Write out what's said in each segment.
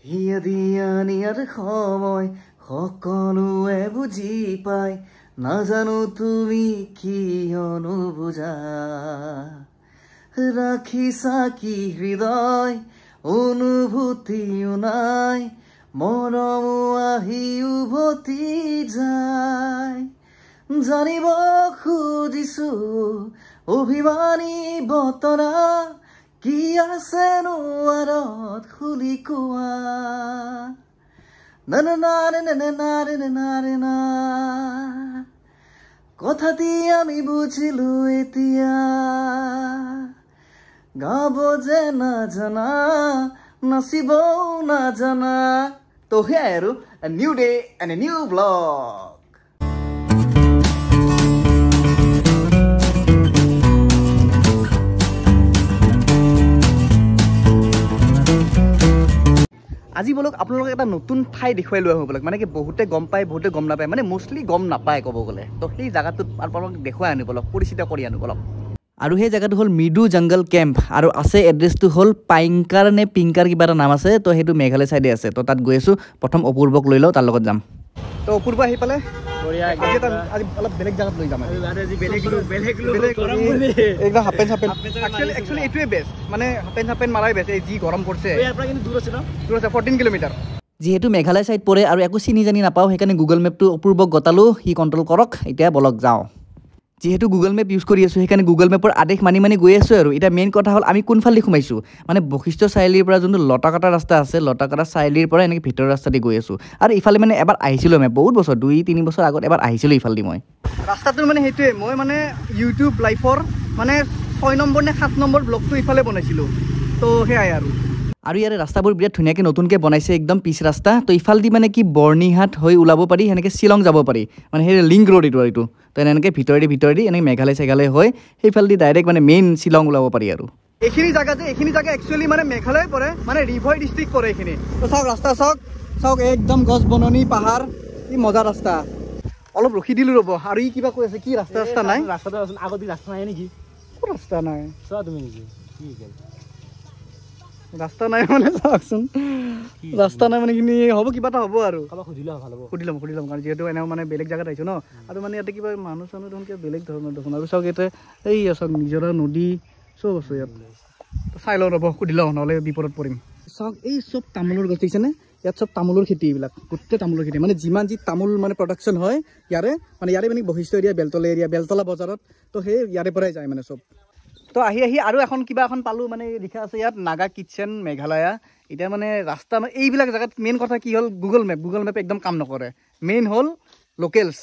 হিয়া দিয়া নিয়াৰ সময় সকলোৱে বুজি পায় নাজানো তুমি কিয়নো বুজা ৰাখিছা কি হৃদয় অনুভূতিও নাই মৰমো আহি উভতি যায় জানিব খুজিছো অভিমানী বতৰা কি আছে নোৱাৰত খুলি কোৱা না না না না না না না কথাটি আমি বুজিলো এতিয়া গাব যে নাজানা নাচিবও নাজানা তো সেয়াই আৰু new day and a new blog আজি বলক আপোনালোকক এটা নতুন ঠাই দেখুৱাই লৈ আহোঁ বলক মানে কি বহুতে গম পায় বহুতে গম নাপায় মানে মোষ্টলি গম নাপায় ক'ব গ'লে তো সেই জেগাটোত আপোনালোকক দেখুৱাই আনো বলক পৰিচিত কৰি আনো বলক আৰু সেই জেগাটো হ'ল মৃদু জংগল কেম্প আৰু আছে এড্ৰেছটো হ'ল পাইংকাৰ নে পিংকাৰ কিবা এটা নাম আছে তো সেইটো মেঘালয় চাইডে আছে তো তাত গৈ আছোঁ প্ৰথম অপূৰ্বক লৈ লওঁ তাৰ লগত যাম তো অপূৰ্ব আহি পালে আজি অলপ বেলেগ জেগাত লৈ যাম একদম হাফেন একচুৱেলি এইটোৱে বেষ্ট মানে হাফেন মাৰাই বেষ্ট এই যি গৰম পৰিছে দূৰ আছে 14 কিলোমিটাৰ যিহেতু মেঘালয় চাইড পৰে আৰু একো চিনি জানি নাপাওঁ সেইকাৰণে গুগল মেপটো অপূৰ্বক গতালোঁ সি কণ্ট্ৰল কৰক এতিয়া বলক যাওঁ যেহেতু গুগল মেপ ইউজ কৰি আছোঁ সেইকাৰণে গুগল মেপৰ আদেশ মানি গৈ আছোঁ আৰু এতিয়া মেইন কথা হ'ল আমি কোনফালে সোমাইছোঁ মানে বশিষ্ঠ চাৰিআলিৰ পৰা যোনটো লতাকাটা ৰাস্তা আছে লতাকাটা চাৰিআলিৰ পৰা এনেকৈ ভিতৰৰ ৰাস্তা দি গৈ আছোঁ আৰু ইফালে মানে এবাৰ আহিছিলোঁ মই বহুত বছৰ 2-3 বছৰ আগত এবাৰ আহিছিলোঁ ইফালেদি মই ৰাস্তাটো মানে সেইটোৱে মই মানে ইউটিউব লাইফৰ মানে 6 নম্বৰ নে 7 নম্বৰ ব্লগটো ইফালে বনাইছিলোঁ তো সেয়াই আৰু ইয়াৰে ৰাস্তাবোৰ বিৰাট ধুনীয়াকৈ নতুনকৈ বনাইছে একদম পিচ ৰাস্তা তো ইফালেদি মানে কি বৰ্ণিহাট হৈ ওলাব পাৰি সেনেকৈ শ্বিলং যাব পাৰি মানে সেই লিংক ৰোড এইটো তো এনেকৈ ভিতৰেদি এনেকৈ মেঘালয় হৈ সেইফালেদি ডাইৰেক্ট মানে মেইন শ্বিলং ওলাব পাৰি আৰু এইখিনি জেগা একচুৱেলি মানে মেঘালয় পৰে মানে ৰিভয় ডিষ্ট্ৰিক্ট পৰে এইখিনি তো চাওক ৰাস্তা চাওক একদম গছ বননি পাহাৰ কি মজা ৰাস্তা অলপ ৰখি দিলোঁ ৰ'ব আৰু ই কিবা কৈ আছে কি ৰাস্তা নাই ৰাস্তাটো আগত ৰাস্তা নাই নেকি ৰাস্তা নাই চোৱা তুমি নেকি ৰাস্তা নাই মানে চাওকচোন ৰাস্তা নাই মানে কিনি হ'ব কিবা এটা হ'ব আৰু সুধি ল'ম কাৰণ যিহেতু এনেও মানে বেলেগ জেগাত আহিছোঁ ন আৰু মানে ইয়াতে কিবা মানুহ চানুহ দেখোন কিবা বেলেগ ধৰণৰ দেখোন আৰু চাওক ইয়াতে এই চাওক নিজৰা নদী চব আছে ইয়াত চাই লওঁ ৰ'ব সুধি লওঁ নহ'লে বিপদত পৰিম চাওক এই চব তামোলৰ গছ দেখিছেনে ইয়াত চব তামোলৰ খেতি এইবিলাক গোটেই তামোলৰ খেতি মানে যিমান যি তামোল মানে প্ৰডাকশ্যন হয় ইয়াৰে মানে বশিষ্ঠ এৰিয়া বেলতলা বজাৰত তো সেই ইয়াৰে পৰাই যায় মানে চব তো আহি আৰু এখন কিবা এখন পালোঁ মানে লিখা আছে ইয়াত নাগা কিটচেন মেঘালয়া এতিয়া মানে ৰাস্তা মানে এইবিলাক জেগাত মেইন কথা কি হ'ল গুগল মেপ একদম কাম নকৰে মেইন হ'ল লোকেলছ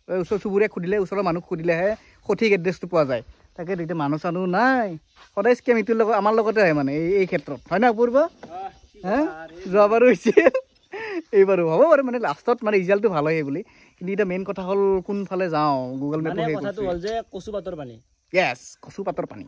ওচৰ চুবুৰীয়া সুধিলে ওচৰৰ মানুহ সুধিলেহে সঠিক এড্ৰেছটো পোৱা যায় তাকে এতিয়া মানুহ চানুহ নাই সদায় স্কেম ইটোৰ লগত আমাৰ লগতে আহে মানে এই ক্ষেত্ৰত হয় না অপূৰ্ব হে যোৱাবাৰো হৈছিল এইবাৰো হ'ব বাৰু মানে লাষ্টত মানে ৰিজাল্টটো ভাল হয় বুলি কিন্তু এতিয়া মেইন কথা হ'ল কোনফালে যাওঁ গুগল মেপৰ কচুপাতৰ পানী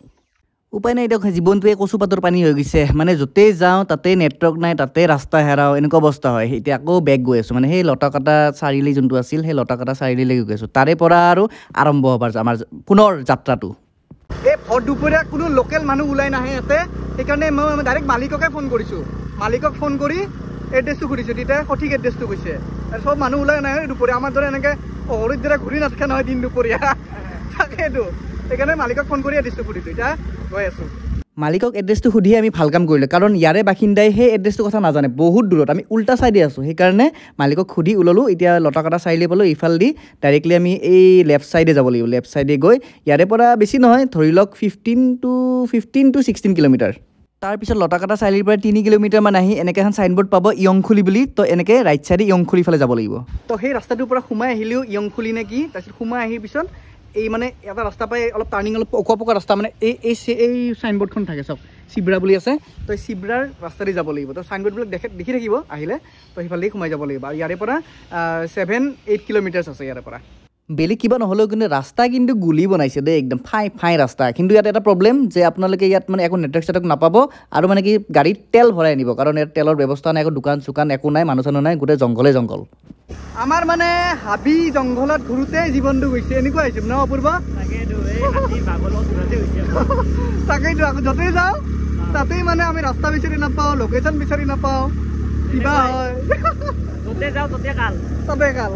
উপায় নাই এতিয়া জীৱনটোৱে কচুপাতৰ পানী হৈ গৈছে মানে য'তেই যাওঁ তাতেই নেটৱৰ্ক নাই তাতে ৰাস্তা হেৰাওঁ এনেকুৱা অৱস্থা হয় এতিয়া আকৌ বেগ গৈ আছোঁ মানে সেই লতাকাটা চাৰিআলি যোনটো আছিল সেই লতাকাটা চাৰিআলিলৈকে গৈ আছোঁ তাৰে পৰা আৰু আৰম্ভ হ'ব আমাৰ পুনৰ যাত্ৰাটো এই ভৰ দুপৰীয়া কোনো লোকেল মানুহ ওলাই নাহে ইয়াতে সেইকাৰণে মই ডাইৰেক্ট মালিককে ফোন কৰিছোঁ মালিকক ফোন কৰি এড্ৰেছটো সুধিছোঁ তেতিয়া সঠিক এড্ৰেছটো কৈছে আৰু চব মানুহ ওলাই নাহে দুপৰীয়া আমাৰ দৰে এনেকৈ অহৰিৰ দৰে ঘূৰি নাথাকে নহয় দিন দুপৰীয়া তাকেইতো সেইকাৰণে মালিকক ফোন কৰি এড্ৰেছটো সুধিছোঁ এতিয়া গৈ আছোঁ মালিকক এড্ৰেছটো সুধি আমি ভাল কাম কৰিলোঁ কাৰণ ইয়াৰে বাসিন্দাই সেই এড্ৰেছটোৰ কথা নাজানে বহুত দূৰত আমি উল্টা চাইডে আছোঁ সেইকাৰণে মালিকক সুধি ওলালোঁ এতিয়া লতাকাটা চাৰিআলি পালোঁ ইফালেদি ডাইৰেক্টলি আমি এই লেফ্ট চাইডে যাব লাগিব লেফ্ট চাইডে গৈ ইয়াৰে পৰা বেছি নহয় ধৰি লওক 15 to 16 কিলোমিটাৰ তাৰপিছত লতাকাটা চাৰিআলিৰ পৰা 3 কিলোমিটাৰমান আহি এনেকৈ এখন চাইনবোৰ্ড পাব ইয়ংখুলি বুলি তো এনেকৈ ৰাইট চাইডে ইয়ংখুলি ফালে যাব লাগিব তো সেই ৰাস্তাটোৰ পৰা সোমাই আহিলেও ইয়ংখুলি নে কি তাৰপিছত সোমাই আহি পিছত এই মানে এটা ৰাস্তা পাই অলপ টাৰ্ণিং অলপ অকোৱা ৰাস্তা মানে এই চাইনবোৰ্ডখন থাকে চাওক চিব্ৰা বুলি আছে তো এই চিব্ৰাৰ ৰাস্তাৰে যাব লাগিব তো চাইনবোৰ্ডবিলাক দেখি থাকিব আহিলে তো সেইফালেদি সোমাই যাব লাগিব আৰু ইয়াৰে পৰা 7-8 কিলোমিটাৰ আছে ইয়াৰে পৰা বেলেগ কিবা নহ'লেও কিন্তু ৰাস্তা কিন্তু গুলি বনাইছে দেই একদম ফাই ৰাস্তা কিন্তু ইয়াত এটা প্ৰব্লেম যে আপোনালোকে ইয়াত মানে একো নেটৱৰ্ক নাপাব আৰু মানে কি গাড়ীত তেল ভৰাই আনিব কাৰণ ইয়াত তেলৰ ব্যৱস্থা নাই একো দোকান চোকান একো নাই মানুহ চানুহ নাই গোটেই জংঘল আমাৰ মানে হাবি জংঘলত ঘূৰোতে জীৱনটো গৈছে এনেকুৱা হৈছে ন অপূৰ্ব তাকেইতো আকৌ য'তেই যাওঁ তাতেই মানে আমি ৰাস্তা বিচাৰি নাপাওঁ লোকেশ্যন বিচাৰি নাপাওঁ কিবা হয় য'তে যাওঁ ততে কাল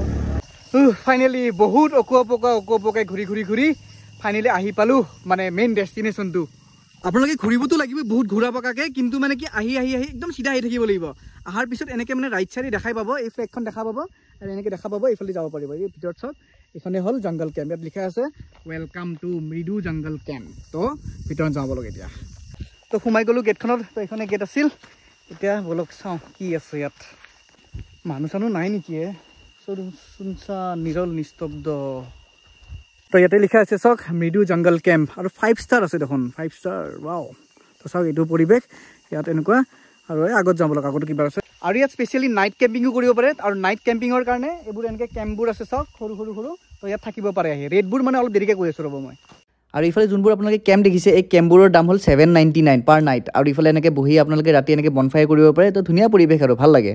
ফাইনেলি বহুত অকুৱা পকাই ঘূৰি ফাইনেলি আহি পালো মানে মেইন ডেষ্টিনেশ্যনটো আপোনালোকে ঘূৰিবতো লাগিব বহুত ঘূৰা পকাকে কিন্তু মানে কি আহি একদম চিধা আহি থাকিব লাগিব অহাৰ পিছত এনেকৈ মানে ৰাইট চাইডে দেখাই পাব এই ফ্লেগখন দেখা পাব আৰু এনেকৈ দেখা পাব এইফালে যাব পাৰিব এই ভিতৰত চাওক এইখনে হ'ল জংগল কেম্প ইয়াত লিখা আছে ৱেলকাম টু মৃদু জংগল কেম্প তো ভিতৰত যাব লাগে এতিয়া তো সোমাই গ'লোঁ গেটখনত তো এইখনে গেট আছিল এতিয়া বলক চাওঁ কি আছে ইয়াত মানুহ চানুহ নাই নেকি চুনচা নিৰল নিস্তব্ধ তো ইয়াতে লিখা আছে চাওক মৃদু জংগল কেম্প আৰু 5 ষ্টাৰ আছে দেখোন 5 ষ্টাৰ ৱাও তো চাওক এইটো পৰিৱেশ ইয়াত এনেকুৱা আৰু আগত যাব লগা আগতো কিবা আছে আৰু ইয়াত স্পেচিয়েলি নাইট কেম্পিঙো কৰিব পাৰে আৰু নাইট কেম্পিঙৰ কাৰণে এইবোৰ এনেকৈ কেম্পবোৰ আছে চাওক সৰু তো ইয়াত থাকিব পাৰে আহি ৰেটবোৰ মানে অলপ দেৰিকৈ কৈ আছোঁ ৰ'ব মই আৰু ইফালে যোনবোৰ আপোনালোকে কেম্প দেখিছে এই কেম্পবোৰৰ দাম হ'ল 799 পাৰ নাইট আৰু ইফালে এনেকৈ বহি আপোনালোকে ৰাতি এনেকৈ বনফায়াৰ কৰিব পাৰে তো ধুনীয়া পৰিৱেশ আৰু ভাল লাগে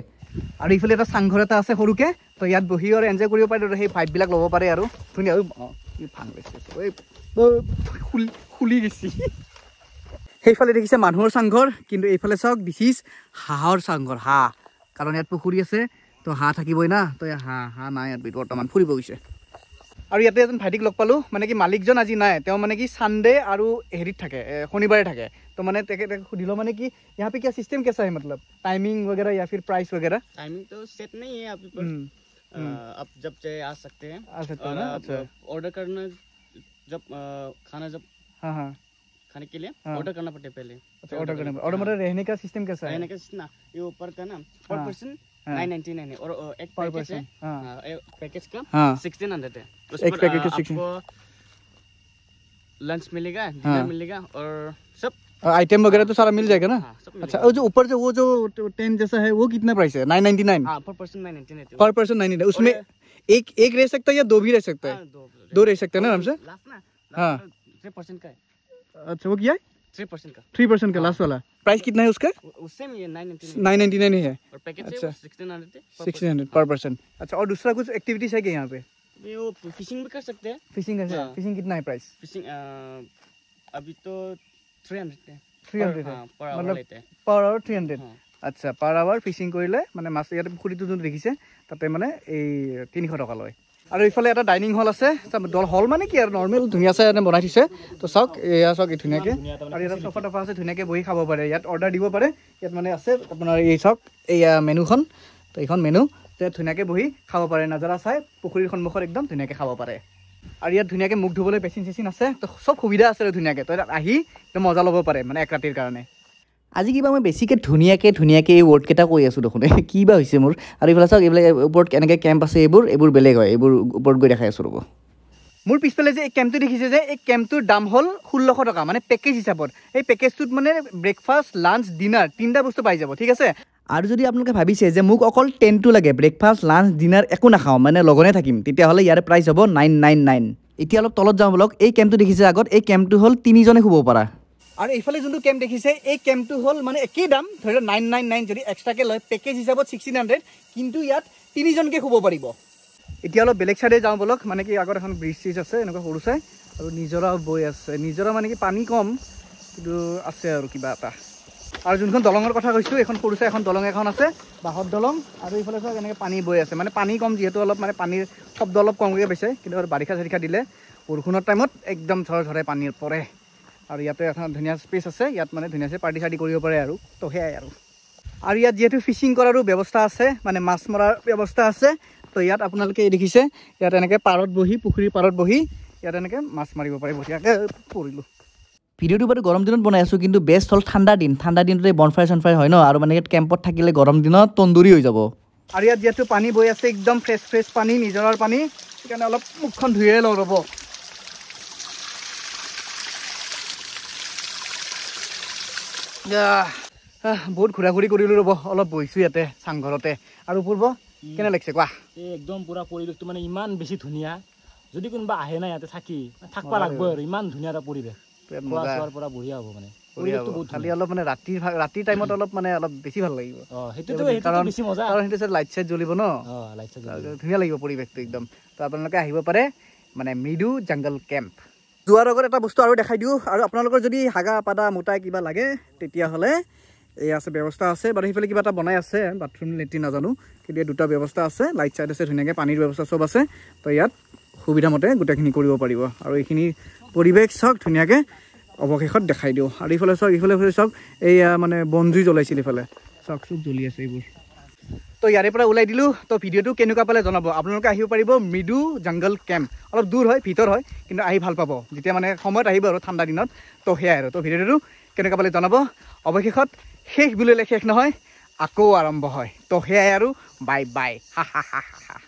আৰু ইফালে এটা চাংঘৰ এটা আছে সৰুকৈ তো ইয়াত বহি আৰু এনজয় কৰিব পাৰে আৰু সেই ভাইববিলাক ল'ব পাৰে আৰু ধুনীয়া ভাং খুলি গৈছে সেইফালে দেখিছে মানুহৰ চাংঘৰ কিন্তু এইফালে চাওক দিছ ইজ হাঁহৰ চাংঘৰ হাঁহ কাৰণ ইয়াত পুখুৰী আছে তো হাঁহ থাকিবই না তো হাঁহ নাই ইয়াত বৰ্তমান ফুৰিব গৈছে আৰু ইয়াতে এজন ভাইটিক লগ পালোঁ মানে কি মালিকজন আজি নাই তেওঁ মানে কি ছানডে আৰু হেৰিত থাকে শনিবাৰে থাকে তো মানে তেখেতে সুধিলোঁ মানে কি यहाँ पे क्या सिस्टम कैसा है मतलब टाइमिंग वगैरह या फिर प्राइस वगैरह टाइमिंग तो सेट नहीं है आप आप जब चाहे आ सकते हैं अच्छा ऑर्डर करना जब खाना जब हाँ खाने के लिए ऑर्डर करना पड़ता है पहले अच्छा ऑर्डर करना पड़ता और मतलब रहने का सिस्टम कैसा है रहने का सिस्टम ना ये ऊपर का ना पर पर्सन 999 है और एक पैकेज है पैकेज का 1600 है उस पर आपको लंच मिलेगा डिनर मिलेगा और सब आइटम वगैरह तो सारा मिल जाएगा ना अच्छा और जो ऊपर जो वो जो टेंट जैसा है वो कितना प्राइस है 999 हाँ पर पर्सन 999 पर पर्सन 999 उसमें एक रह सकता है या दो भी रह सकता है दो रह सकते हैं ना आराम से हाँ 3% का है अच्छा वो क्या है 3% का 3% का लास्ट वाला प्राइस कितना है उसका सेम ये 999 ही है और पैकेज अच्छा 1600 पर पर्सन अच्छा और दूसरा कुछ एक्टिविटीज है क्या यहाँ पे वो फिशिंग भी कर सकते हैं फिशिंग कैसे फिशिंग कितना है प्राइस फिशिंग अभी तो 300 है 300 है मतलब पर आवर 300 আচ্ছা পাৰ আৱাৰ ফিচিং কৰিলে মানে মাছ ইয়াতে পুখুৰীটো যোনটো দেখিছে তাতে মানে এই 300 টকা লয় আৰু ইফালে এটা ডাইনিং হল আছে হল মানে কি আৰু নৰ্মেল ধুনীয়া চাই এনে বনাই থৈছে তো চাওক এয়া চাওক ধুনীয়াকৈ আৰু এটা চফা টফা আছে ধুনীয়াকৈ বহি খাব পাৰে ইয়াত অৰ্ডাৰ দিব পাৰে ইয়াত মানে আছে আপোনাৰ এই চাওক এয়া মেনুখন তো এইখন মেনু ইয়াত ধুনীয়াকৈ বহি খাব পাৰে নাজাৰা চাই পুখুৰীৰ সন্মুখত একদম ধুনীয়াকৈ খাব পাৰে আৰু ইয়াত ধুনীয়াকৈ মুখ ধুবলৈ বেচিন চেচিন আছে তো চব সুবিধা আছে আৰু ধুনীয়াকৈ তো ইয়াত আহি একদম মজা ল'ব পাৰে মানে এক ৰাতিৰ কাৰণে আজি কিবা মই বেছিকৈ ধুনীয়াকৈ এই ৱৰ্ডকেইটা কৈ আছোঁ দেখোন কি বা হৈছে মোৰ আৰু এইফালে চাওক এইবিলাক ওপৰত কেনেকৈ কেম্প আছে এইবোৰ বেলেগ হয় এইবোৰ ওপৰত গৈ দেখাই আছোঁ ৰ'ব মোৰ পিছফালে যে এই কেম্পটো দেখিছে যে এই কেম্পটোৰ দাম হ'ল 1600 টকা মানে পেকেজ হিচাপত এই পেকেজটোত মানে ব্ৰেকফাষ্ট লাঞ্চ ডিনাৰ তিনিটা বস্তু পাই যাব ঠিক আছে আৰু যদি আপোনালোকে ভাবিছে যে মোক অকল টেণ্টটো লাগে ব্ৰেকফাষ্ট লাঞ্চ ডিনাৰ একো নাখাওঁ মানে লগনে থাকিম তেতিয়াহ'লে ইয়াৰ প্ৰাইচ হ'ব 999 এতিয়া অলপ তলত যাওঁ বলক এই কেম্পটো দেখিছে আগত এই কেম্পটো হ'ল 3 জনে শুব পৰা আৰু এইফালে যোনটো কেম্প দেখিছে এই কেম্পটো হ'ল মানে একেই দাম ধৰি লওক 999 যদি এক্সট্ৰাকৈ লয় পেকেজ হিচাপত 1600 কিন্তু ইয়াত 3 জনকৈ শুব পাৰিব এতিয়া অলপ বেলেগ চাইডে যাওঁ বলক মানে কি আগত এখন ব্ৰিজ চিজ আছে এনেকুৱা সৰু চাই আৰু নিজৰা বৈ আছে নিজৰা মানে কি পানী কম কিন্তু আছে আৰু কিবা এটা আৰু যোনখন দলঙৰ কথা কৈছোঁ এখন সৰু চাই এখন দলং এখন আছে বাঁহৰ দলং আৰু এইফালে চাওক এনেকৈ পানী বৈ আছে মানে পানী কম যিহেতু অলপ মানে পানীৰ শব্দ অলপ কমকৈ পাইছে কিন্তু আৰু বাৰিষা চাৰিষা দিলে বৰষুণৰ টাইমত একদম ঝৰঝৰাই পানী পৰে আৰু ইয়াতে এখন ধুনীয়া স্পেচ আছে ইয়াত মানে ধুনীয়াকৈ পাৰ্টি চাৰ্টি কৰিব পাৰে আৰু তো সেয়াই আৰু ইয়াত যিহেতু ফিচিং কৰাৰো ব্যৱস্থা আছে মানে মাছ মৰাৰ ব্যৱস্থা আছে তো ইয়াত আপোনালোকে দেখিছে ইয়াত এনেকৈ পাৰত বহি পুখুৰীৰ পাৰত বহি ইয়াত এনেকৈ মাছ মাৰিব পাৰে বঢ়িয়াকৈ পৰিলোঁ ভিডিঅ'টো বাৰু গৰম দিনত বনাই আছোঁ কিন্তু বেষ্ট হ'ল ঠাণ্ডা দিনটোতে বনফায়াৰ চনফায়াৰ হয় ন আৰু মানে ইয়াত কেম্পত থাকিলে গৰম দিনত তন্দুৰী হৈ যাব আৰু ইয়াত যিহেতু পানী বৈ আছে একদম ফ্ৰেছ পানী নিজৰাৰ পানী সেইকাৰণে অলপ মুখখন ধুয়ে লওঁ ৰ'ব বহুত ঘূৰা ঘূৰি কৰিলোঁ ৰ'ব অলপ বহিছোঁ ইয়াতে চাংঘৰতে আৰু পূৰ্ব কেনে লাগিছে কোৱা একদম পুৰা পৰিৱেশটো মানে ইমান বেছি ধুনীয়া যদি কোনোবা আহে না ইয়াতে থাকিব লাগব আৰু ইমান ধুনীয়া এটা পৰিৱেশ পৰা বঢ়িয়া হ'ব মানে খালি অলপ মানে ৰাতিৰ টাইমত অলপ মানে অলপ বেছি ভাল লাগিব কাৰণ সেইটো লাইট চাইট জ্বলিব ন ধুনীয়া লাগিব পৰিৱেশটো একদম তো আপোনালোকে আহিব পাৰে মানে মৃদু জংগল কেম্প যোৱাৰ আগত এটা বস্তু আৰু দেখাই দিওঁ আৰু আপোনালোকৰ যদি হাগা পাদা মোটাই কিবা লাগে তেতিয়াহ'লে এই আছে ব্যৱস্থা আছে বাৰু সেইফালে কিবা এটা বনাই আছে বাথৰুম লেট্ৰিন নাজানো কিন্তু দুটা ব্যৱস্থা আছে লাইট চাইট আছে ধুনীয়াকৈ পানীৰ ব্যৱস্থা চব আছে তো ইয়াত সুবিধামতে গোটেইখিনি কৰিব পাৰিব আৰু এইখিনি পৰিৱেশ চাওক ধুনীয়াকৈ অৱশেষত দেখাই দিওঁ আৰু এইফালে চাওক এইফালে চাওক এইয়া মানে বনজুই জ্বলাইছিল এইফালে চাওক চব জ্বলি আছে এইবোৰ তো ইয়াৰে পৰা ওলাই দিলোঁ তো ভিডিঅ'টো কেনেকুৱা পালে জনাব আপোনালোকে আহিব পাৰিব মৃদু জংগল কেম্প অলপ দূৰ হয় ভিতৰ হয় কিন্তু আহি ভাল পাব যেতিয়া মানে সময়ত আহিব আৰু ঠাণ্ডা দিনত তো সেয়াই আৰু তো ভিডিঅ'টো কেনেকুৱা পালে জনাব অৱশেষত শেষ বুলিলে শেষ নহয় আকৌ আৰম্ভ হয় তো সেয়াই আৰু বাই বাই হা হা হা হা